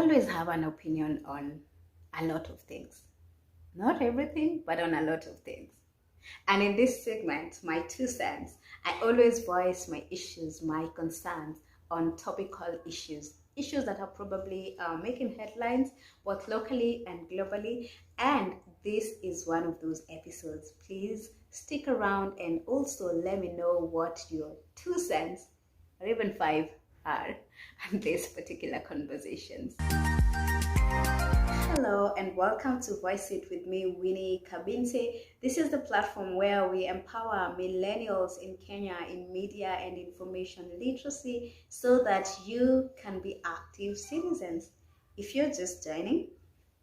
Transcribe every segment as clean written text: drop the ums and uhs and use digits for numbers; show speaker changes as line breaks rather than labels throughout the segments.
always have an opinion on a lot of things. Not everything, but on a lot of things. And in this segment, my 2 cents, I always voice my issues, my concerns on topical issues. Issues that are probably making headlines both locally and globally. And this is one of those episodes. Please stick around and also let me know what your 2 cents or even 5 are on these particular conversations. Hello and welcome to Voice It with me, Winnie Kabintie. This is the platform where we empower millennials in Kenya in media and information literacy so that you can be active citizens. If you're just joining,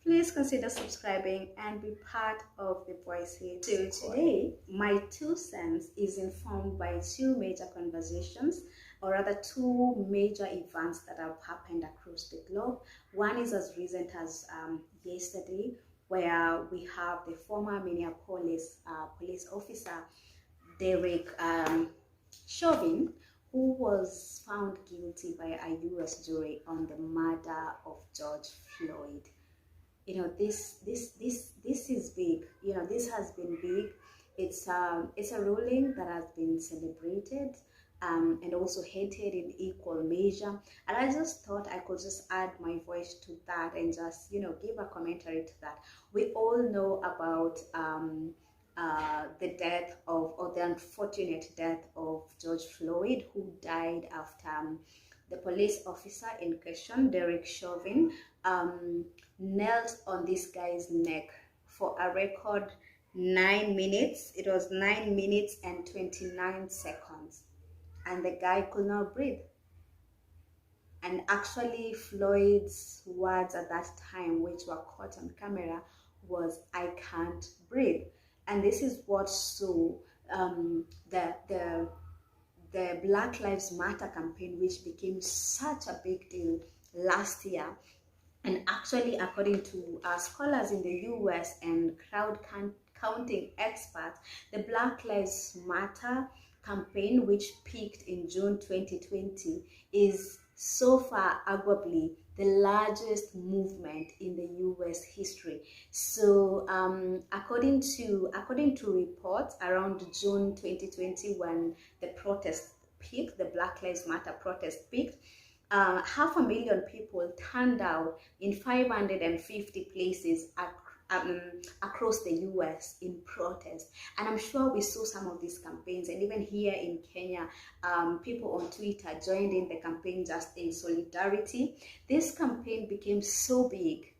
please consider subscribing and be part of the Voice It. So today, my 2 cents is informed by two major conversations, or rather two major events that have happened across the globe. One is as recent as yesterday, where we have the former Minneapolis police officer, Derek Chauvin, who was found guilty by a U.S. jury on the murder of George Floyd. You know, this is big. You know, this has been big. It's a ruling that has been celebrated and also hated in equal measure. And I just thought I could just add my voice to that and just, you know, give a commentary to that. We all know about the death of, or the unfortunate death of George Floyd, who died after the police officer in question, Derek Chauvin, knelt on this guy's neck for a record 9 minutes. It was 9 minutes and 29 seconds. And the guy could not breathe. And actually, Floyd's words at that time, which were caught on camera, was, "I can't breathe." And this is what saw the Black Lives Matter campaign, which became such a big deal last year. And actually, according to scholars in the US and crowd counting experts, the Black Lives Matter campaign, which peaked in June 2020, is so far arguably the largest movement in the US history. So according to reports, around June 2020, when the protest peaked, the Black Lives Matter protest peaked, 500,000 people turned out in 550 places across the US in protest. And I'm sure we saw some of these campaigns, and even here in Kenya, people on Twitter joined in the campaign just in solidarity. This campaign became so big.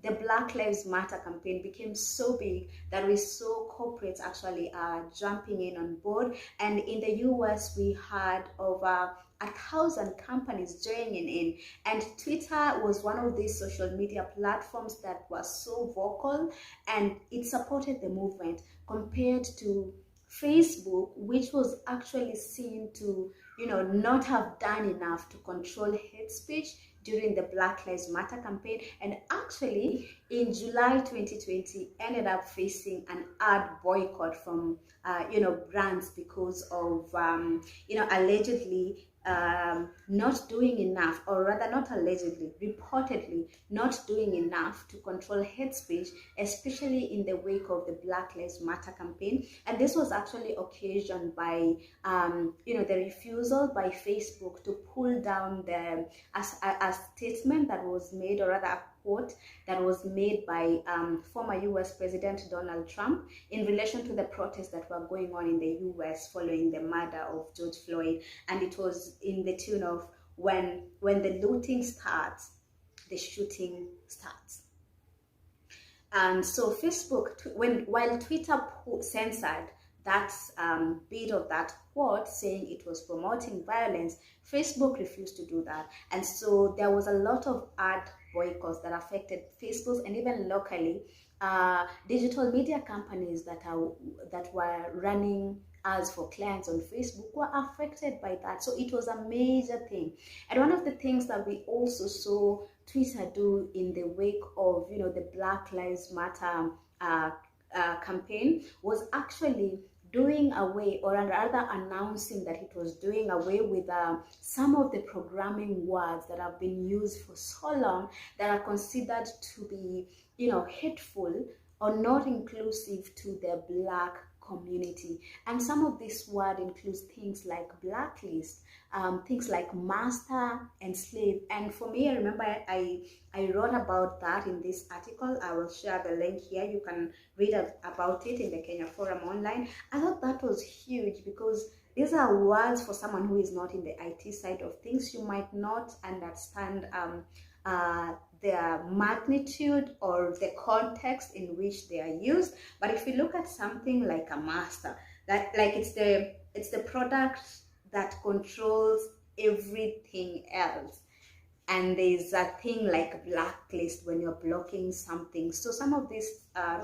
The Black Lives Matter campaign became so big that we saw corporates actually jumping in on board. And in the US, we had over 1,000 companies joining in. And Twitter was one of these social media platforms that was so vocal, and it supported the movement compared to Facebook, which was actually seen to, you know, not have done enough to control hate speech during the Black Lives Matter campaign. And actually in July 2020 ended up facing an ad boycott from brands because of allegedly not doing enough, or rather not allegedly, reportedly not doing enough to control hate speech, especially in the wake of the Black Lives Matter campaign. And this was actually occasioned by the refusal by Facebook to pull down a statement that was made, or rather a quote that was made by former US President Donald Trump in relation to the protests that were going on in the US following the murder of George Floyd. And it was in the tune of, when the looting starts, the shooting starts. And so Facebook, while Twitter censored that bit of that quote, saying it was promoting violence, Facebook refused to do that. And so there was a lot of ad boycotts that affected Facebook, and even locally, digital media companies that were running ads for clients on Facebook were affected by that. So it was a major thing. And one of the things that we also saw Twitter do in the wake of the Black Lives Matter campaign was actually doing away, or rather announcing that it was doing away with some of the programming words that have been used for so long that are considered to be, hateful or not inclusive to the Black community. And some of this word includes things like blacklist, things like master and slave. And for me, I remember I wrote about that in this article. I will share the link here. You can read about it in the Kenya Forum online. I thought that was huge because these are words for someone who is not in the IT side of things. You might not understand their magnitude or the context in which they are used. But if you look at something like a master, that like it's the product that controls everything else. And there's a thing like blacklist when you're blocking something. So some of these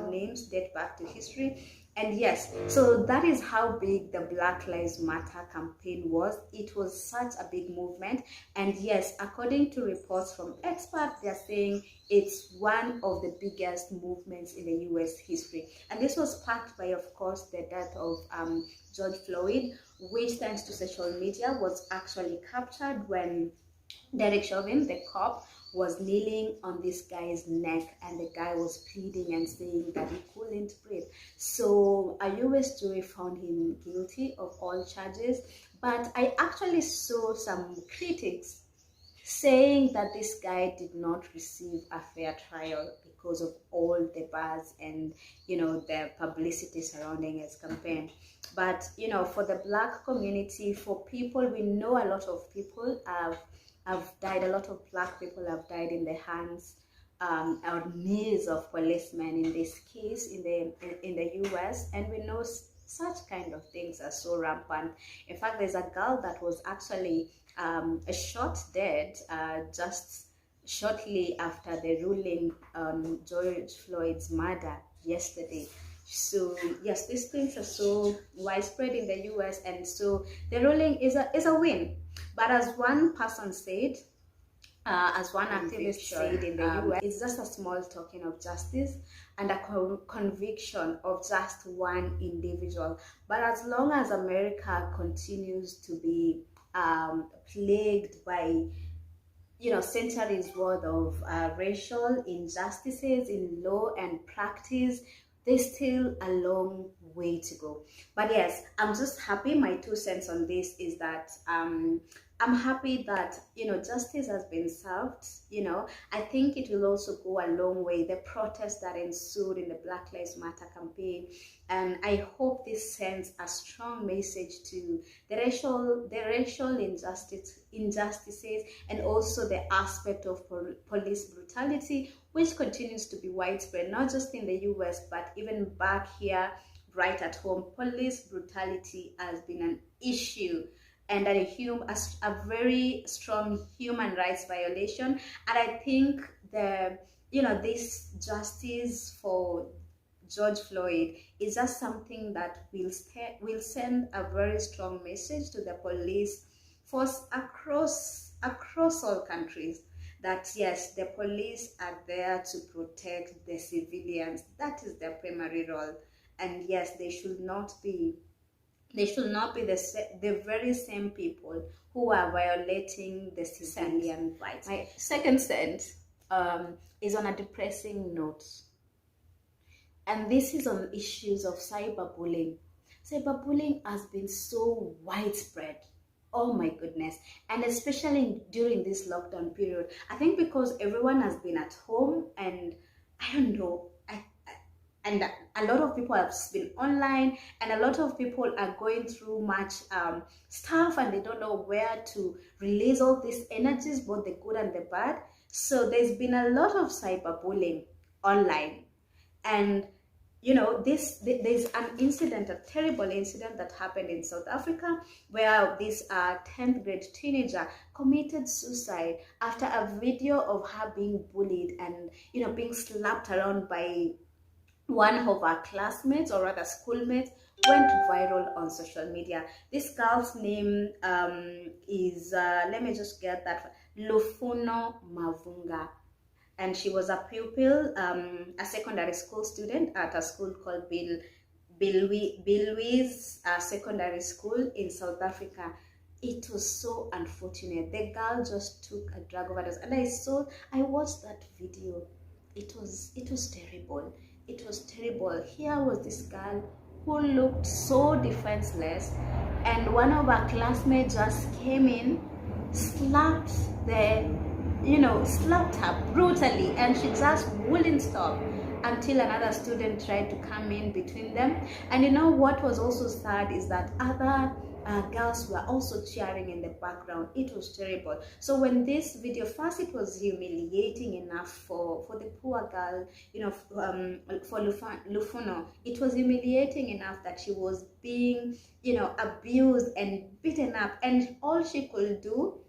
names date back to history. And yes, so that is how big the Black Lives Matter campaign was. It was such a big movement. And yes, according to reports from experts, they're saying it's one of the biggest movements in the US history. And this was sparked by, of course, the death of George Floyd, which, thanks to social media, was actually captured when Derek Chauvin, the cop, was kneeling on this guy's neck, and the guy was pleading and saying that he couldn't breathe. So a US jury found him guilty of all charges. But I actually saw some critics saying that this guy did not receive a fair trial because of all the buzz and the publicity surrounding his campaign. But for the Black community, for people, we know a lot of people have died. A lot of Black people have died in the hands or knees of policemen in this case in the US, and we know such kind of things are so rampant. In fact, there's a girl that was actually shot dead just shortly after the ruling on George Floyd's murder yesterday. So yes, these things are so widespread in the US, and so the ruling is a win. But as one person said, as one activist said in the US, it's just a small token of justice and a conviction of just one individual. But as long as America continues to be plagued by centuries worth of racial injustices in law and practice, there's still a long way to go. But yes, I'm just happy. My 2 cents on this is that I'm happy that justice has been served. I think it will also go a long way, the protest that ensued in the Black Lives Matter campaign, and I hope this sends a strong message to the racial injustices and also the aspect of police brutality, which continues to be widespread, not just in the US but even back here right at home. Police brutality has been an issue and a very strong human rights violation. And I think this justice for George Floyd is just something that will send a very strong message to the police force across all countries, that yes, the police are there to protect the civilians. That is their primary role. And yes, they should not be the very same people who are violating the civilian rights. My second cent is on a depressing note, and this is on issues of cyberbullying. Cyberbullying has been so widespread. Oh my goodness. And especially during this lockdown period, I think because everyone has been at home, and I don't know, and a lot of people have been online, and a lot of people are going through much stuff, and they don't know where to release all these energies, both the good and the bad. So there's been a lot of cyberbullying online. And there's an incident, a terrible incident that happened in South Africa, where this 10th grade teenager committed suicide after a video of her being bullied and being slapped around by one of our classmates, or rather schoolmates, went viral on social media. This girl's name is let me just get that, Lufuno Mavhunga. And she was a pupil, a secondary school student at a school called Bilwi's secondary school in South Africa. It was so unfortunate. The girl just took a drug overdose, and I watched that video. It was terrible. It was terrible. Here was this girl who looked so defenseless, and one of our classmates just came in, slapped slapped her brutally, and she just wouldn't stop until another student tried to come in between them. And you know what was also sad is that other girls were also cheering in the background. It was terrible. So when this video, first it was humiliating enough for the poor girl, for Lufuno. It was humiliating enough that she was being, abused and beaten up, and all she could do,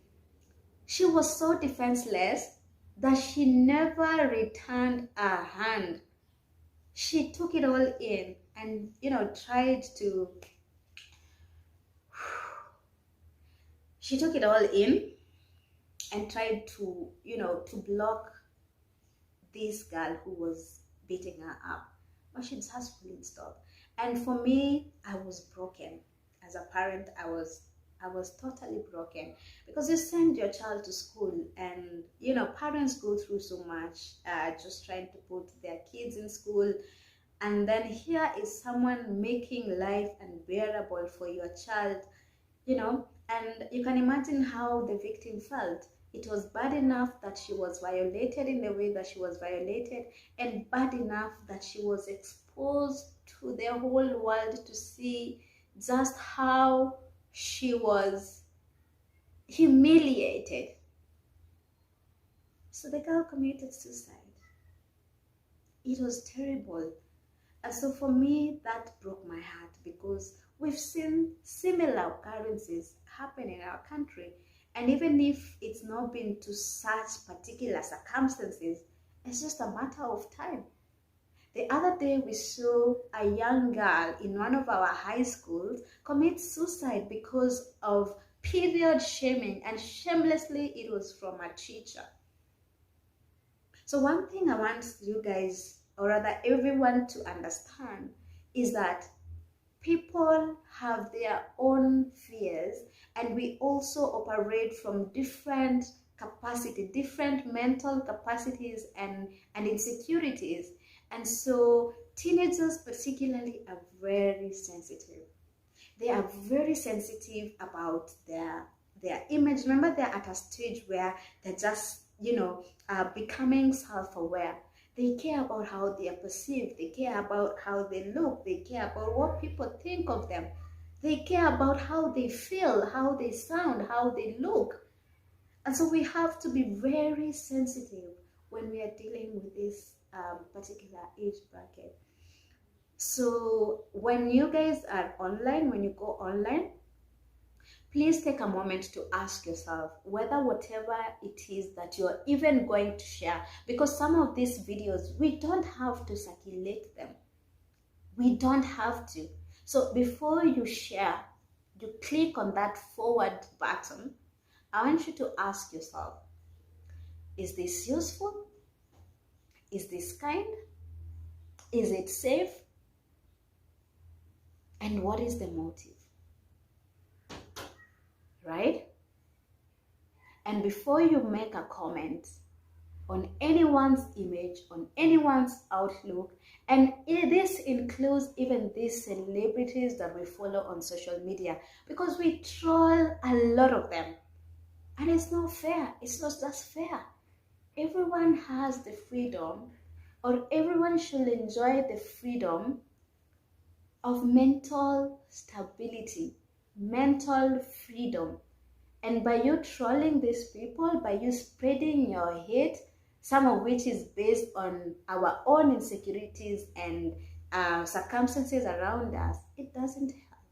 she was so defenseless that she never returned a hand. She took it all in and, tried to, she took it all in and tried to, to block this girl who was beating her up. But she just wouldn't stop. And for me, I was broken. As a parent, I was totally broken, because you send your child to school and parents go through so much just trying to put their kids in school, and then here is someone making life unbearable for your child, and you can imagine how the victim felt. It was bad enough that she was violated in the way that she was violated, and bad enough that she was exposed to the whole world to see just how she was humiliated. So the girl committed suicide. It was terrible. And so for me, that broke my heart, because we've seen similar occurrences happen in our country. And even if it's not been to such particular circumstances, it's just a matter of time. The other day, we saw a young girl in one of our high schools commit suicide because of period shaming, and shamelessly it was from a teacher. So one thing I want you guys, or rather everyone, to understand is that people have their own fears, and we also operate from different capacity, different mental capacities and insecurities. And so teenagers particularly are very sensitive. They are very sensitive about their image. Remember, they're at a stage where they're just, becoming self-aware. They care about how they are perceived. They care about how they look. They care about what people think of them. They care about how they feel, how they sound, how they look. And so we have to be very sensitive when we are dealing with this particular age bracket. So when you guys are online, when you go online, please take a moment to ask yourself whether whatever it is that you're even going to share, because some of these videos, we don't have to circulate them. We don't have to. So before you share, you click on that forward button. I want you to ask yourself, is this useful? Is this kind? Is it safe? And what is the motive? Right? And before you make a comment on anyone's image, on anyone's outlook, and this includes even these celebrities that we follow on social media, because we troll a lot of them. And it's not fair. It's not just fair. Everyone has the freedom, or everyone should enjoy the freedom of mental stability, mental freedom. And by you trolling these people, by you spreading your hate, some of which is based on our own insecurities and circumstances around us, it doesn't help.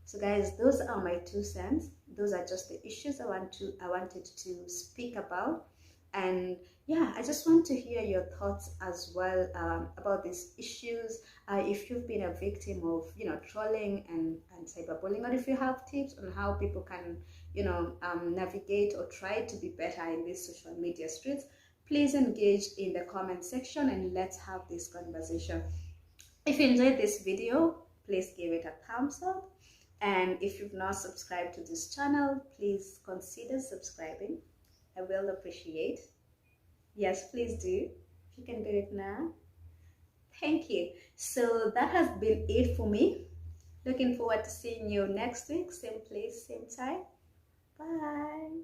So guys, those are my 2 cents. Those are just the issues I wanted to speak about. And yeah, I just want to hear your thoughts as well about these issues. If you've been a victim of, trolling and cyberbullying, or if you have tips on how people can, navigate or try to be better in these social media streets, please engage in the comment section and let's have this conversation. If you enjoyed this video, please give it a thumbs up. And if you've not subscribed to this channel, please consider subscribing. I will appreciate. Yes, please do. If you can do it now. Thank you. So that has been it for me. Looking forward to seeing you next week. Same place, same time. Bye.